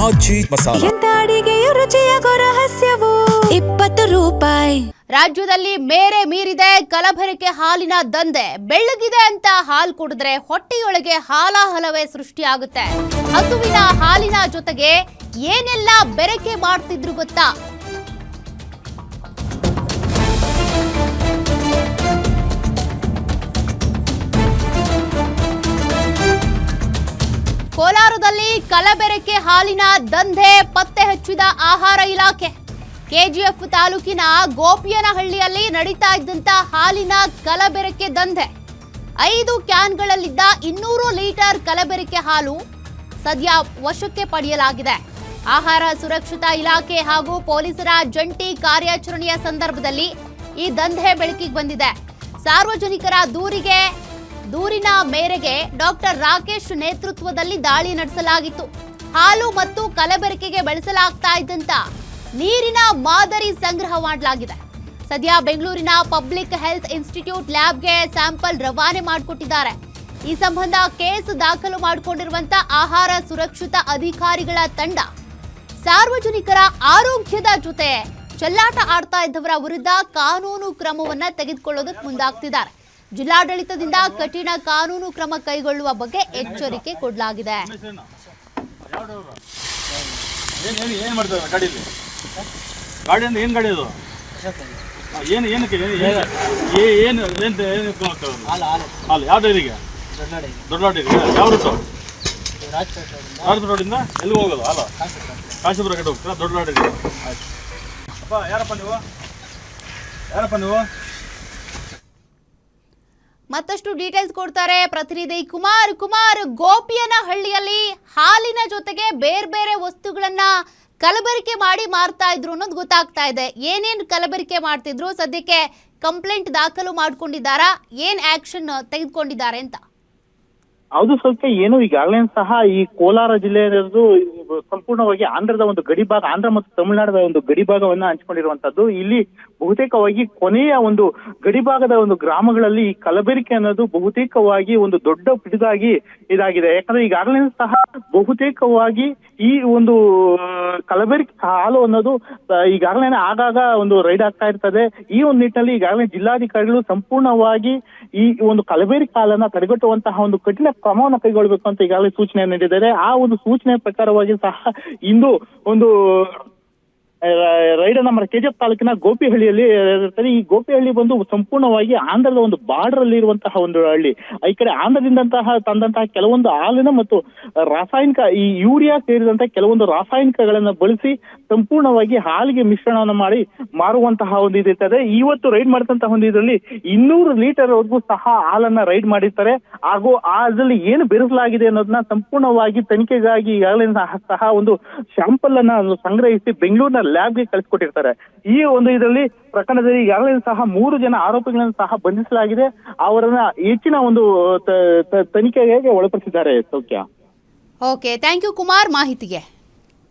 ಆಚಿ ಮಸಾಲ. ಎಂತ ಅಡಿಗೆಯ ರುಚಿಯಾಗೋ ರಹಸ್ಯವು 20 ರೂಪಾಯಿ. ರಾಜ್ಯದಲ್ಲಿ ಮೇರೆ ಮೀರಿದೆ ಕಲಬೆರಕೆ ಹಾಲಿನ ದಂಧೆ. ಬೆಳ್ಳಗಿದೆ ಅಂತ ಹಾಲು ಕುಡಿದ್ರೆ ಹೊಟ್ಟೆಯೊಳಗೆ ಹಾಲಾಹಲವೇ ಸೃಷ್ಟಿಯಾಗುತ್ತೆ. ಹಸುವಿನ ಹಾಲಿನ ಜೊತೆಗೆ ಏನೆಲ್ಲ ಬೆರಕೆ ಮಾಡ್ತಿದ್ರು ಗೊತ್ತಾ? ಕೋಲಾರದಲ್ಲಿ ಕಲಬೆರಕೆ ಹಾಲಿನ ದಂಧೆ ಪತ್ತೆ ಹಚ್ಚಿದ ಆಹಾರ ಇಲಾಖೆ. ಕೆಜಿಎಫ್ ತಾಲೂಕಿನ ಗೋಪಿಯನಹಳ್ಳಿಯಲ್ಲಿ ನಡೀತಾ ಇದ್ದಂತ ಹಾಲಿನ ಕಲಬೆರಕೆ ದಂಧೆ. 5 ಕ್ಯಾನ್ಗಳಲ್ಲಿದ್ದ 200 ಲೀಟರ್ ಕಲಬೆರಕೆ ಹಾಲು ಸದ್ಯ ವಶಕ್ಕೆ ಪಡೆಯಲಾಗಿದೆ. ಆಹಾರ ಸುರಕ್ಷತಾ ಇಲಾಖೆ ಹಾಗೂ ಪೊಲೀಸರ ಜಂಟಿ ಕಾರ್ಯಾಚರಣೆಯ ಸಂದರ್ಭದಲ್ಲಿ ಈ ದಂಧೆ ಬೆಳಕಿಗೆ ಬಂದಿದೆ. ಸಾರ್ವಜನಿಕರ ದೂರಿನ ಮೇರೆಗೆ ಡಾಕ್ಟರ್ ರಾಕೇಶ್ ನೇತೃತ್ವದಲ್ಲಿ ದಾಳಿ ನಡೆಸಲಾಗಿತ್ತು. ಹಾಲು ಮತ್ತು ಕಲಬೆರಕೆಗೆ ಬಳಸಲಾಗ್ತಾ ಇದ್ದಂತ ನೀರಿನ ಮಾದರಿ ಸಂಗ್ರಹ ಮಾಡಲಾಗಿದೆ. ಸದ್ಯ ಬೆಂಗಳೂರಿನ ಪಬ್ಲಿಕ್ ಹೆಲ್ತ್ ಇನ್ಸ್ಟಿಟ್ಯೂಟ್ ಲ್ಯಾಬ್ಗೆ ಸ್ಯಾಂಪಲ್ ರವಾನೆ ಮಾಡಿಕೊಟ್ಟಿದ್ದಾರೆ. ಈ ಸಂಬಂಧ ಕೇಸ್ ದಾಖಲು ಮಾಡಿಕೊಂಡಿರುವಂತ ಆಹಾರ ಸುರಕ್ಷತಾ ಅಧಿಕಾರಿಗಳ ತಂಡ ಸಾರ್ವಜನಿಕರ ಆರೋಗ್ಯದ ಜೊತೆ ಚೆಲ್ಲಾಟ ಆಡ್ತಾ ಇದ್ದವರ ವಿರುದ್ಧ ಕಾನೂನು ಕ್ರಮವನ್ನ ತೆಗೆದುಕೊಳ್ಳೋದಕ್ಕೆ ಮುಂದಾಗ್ತಿದ್ದಾರೆ. ಜಿಲ್ಲಾಡಳಿತದಿಂದ ಕಠಿಣ ಕಾನೂನು ಕ್ರಮ ಕೈಗೊಳ್ಳುವ ಬಗ್ಗೆ ಎಚ್ಚರಿಕೆ ಕೊಡಲಾಗಿದೆ. ಎಲ್ಲಿ ಹೋಗೋದು ಹಾಲು? ಕಾಶಿಪುರ ಕಡೆ ಹೋಗ್ತೀರಾ? ದೊಡ್ಡ ಲಾಡಿ ಅಪ್ಪ. ಯಾರಪ್ಪ ನೀವು? ಮತ್ತಷ್ಟು ಡೀಟೇಲ್ಸ್ ಕೊಡ್ತಾರೆ ಪ್ರತಿನಿಧಿ ಕುಮಾರ್. ಗೋಪಿಯನಹಳ್ಳಿಯಲ್ಲಿ ಹಾಲಿನ ಜೊತೆಗೆ ಬೇರೆ ವಸ್ತುಗಳನ್ನ ಕಲಬೆರಕೆ ಮಾಡಿ ಮಾರ್ತಾ ಇದ್ರು ಅನ್ನೋದು ಗೊತ್ತಾಗ್ತಾ ಇದೆ. ಏನೇನು ಕಲಬೆರಕೆ ಮಾಡ್ತಿದ್ರು, ಸದ್ಯಕ್ಕೆ ಕಂಪ್ಲೇಂಟ್ ದಾಖಲು ಮಾಡ್ಕೊಂಡಿದ್ದಾರಾ, ಏನ್ ಆಕ್ಷನ್ ತೆಗೆದುಕೊಂಡಿದ್ದಾರೆ ಅಂತ? ಹೌದು ಸ್ವಲ್ಪ ಏನು ಈಗಾಗಲೇ ಸಹ ಈ ಕೋಲಾರ ಜಿಲ್ಲೆಯದು ಸಂಪೂರ್ಣವಾಗಿ ಆಂಧ್ರದ ಒಂದು ಗಡಿ ಭಾಗ, ಆಂಧ್ರ ಮತ್ತು ತಮಿಳುನಾಡಿನ ಒಂದು ಗಡಿ ಭಾಗವನ್ನ ಹಂಚಿಕೊಂಡಿರುವಂತದ್ದು. ಇಲ್ಲಿ ಬಹುತೇಕವಾಗಿ ಕೊನೆಯ ಒಂದು ಗಡಿ ಭಾಗದ ಒಂದು ಗ್ರಾಮಗಳಲ್ಲಿ ಈ ಕಲಬೆರಕೆ ಅನ್ನೋದು ಬಹುತೇಕವಾಗಿ ಒಂದು ದೊಡ್ಡ ಪಿಡುಗಾಗಿ ಇದಾಗಿದೆ. ಯಾಕಂದ್ರೆ ಈಗಾಗಲೇ ಸಹ ಬಹುತೇಕವಾಗಿ ಈ ಒಂದು ಕಲಬೆರಕೆ ಹಾಲು ಅನ್ನೋದು ಈಗಾಗಲೇ ಆಗಾಗ ಒಂದು ರೈಡ್ ಆಗ್ತಾ ಇರ್ತದೆ. ಈ ಒಂದು ನಿಟ್ಟಿನಲ್ಲಿ ಈಗಾಗಲೇ ಜಿಲ್ಲಾಧಿಕಾರಿಗಳು ಸಂಪೂರ್ಣವಾಗಿ ಈ ಒಂದು ಕಲಬೆರಕೆ ಹಾಲನ್ನ ತಡೆಗಟ್ಟುವಂತಹ ಒಂದು ಕಠಿಣ ಕ್ರಮವನ್ನು ಕೈಗೊಳ್ಳಬೇಕು ಅಂತ ಈಗಾಗಲೇ ಸೂಚನೆ ನೀಡಿದ್ದಾರೆ. ಆ ಒಂದು ಸೂಚನೆ ಪ್ರಕಾರವಾಗಿ ಸಹ ಇಂದು ಒಂದು ರೈಡ್ ನಮ್ಮ ಕೆಜಿಎಫ್ ತಾಲೂಕಿನ ಗೋಪಿಹಳ್ಳಿಯಲ್ಲಿ ಇರ್ತದೆ. ಈ ಗೋಪಿಹಳ್ಳಿ ಬಂದು ಸಂಪೂರ್ಣವಾಗಿ ಆಂಧ್ರದ ಒಂದು ಬಾರ್ಡರ್ ಅಲ್ಲಿ ಇರುವಂತಹ ಒಂದು ಹಳ್ಳಿ. ಈ ಕಡೆ ಆಂಧ್ರದಿಂದ ತಂದಂತಹ ಕೆಲವೊಂದು ಹಾಲಿನ ಮತ್ತು ರಾಸಾಯನಿಕ ಈ ಯೂರಿಯಾ ಸೇರಿದಂತಹ ಕೆಲವೊಂದು ರಾಸಾಯನಿಕಗಳನ್ನ ಬಳಸಿ ಸಂಪೂರ್ಣವಾಗಿ ಹಾಲಿಗೆ ಮಿಶ್ರಣವನ್ನು ಮಾಡಿ ಮಾರುವಂತಹ ಒಂದು ಇದಿರ್ತದೆ. ಇವತ್ತು ರೈಡ್ ಮಾಡಿದಂತಹ ಒಂದು ಇದರಲ್ಲಿ 200 ಲೀಟರ್ ವರೆಗೂ ಸಹ ಹಾಲನ್ನ ರೈಡ್ ಮಾಡಿರ್ತಾರೆ. ಹಾಗೂ ಅದರಲ್ಲಿ ಏನು ಬೆರೆಸಲಾಗಿದೆ ಅನ್ನೋದನ್ನ ಸಂಪೂರ್ಣವಾಗಿ ತನಿಖೆಗಾಗಿ ಈಗಾಗಲೇ ಸಹ ಒಂದು ಸ್ಯಾಂಪಲ್ ಅನ್ನ ಸಂಗ್ರಹಿಸಿ ಬೆಂಗಳೂರಿನ ಲ್ಯಾಬ್ಗೆ ಕಳಿಸ್ಕೊಟ್ಟಿರ್ತಾರೆ. ಈ ಒಂದು ಇದರಲ್ಲಿ ಪ್ರಕರಣದಲ್ಲಿ ಈಗಾಗಲೇ ಸಹ 3 ಜನ ಆರೋಪಿಗಳನ್ನು ಸಹ ಬಂಧಿಸಲಾಗಿದೆ. ಅವರನ್ನ ಹೆಚ್ಚಿನ ಒಂದು ತನಿಖೆಗೆ ಒಳಪಡಿಸಿದ್ದಾರೆ. ಸೌಖ್ಯ. ಓಕೆ, ಥ್ಯಾಂಕ್ ಯು ಕುಮಾರ್ ಮಾಹಿತಿಗೆ.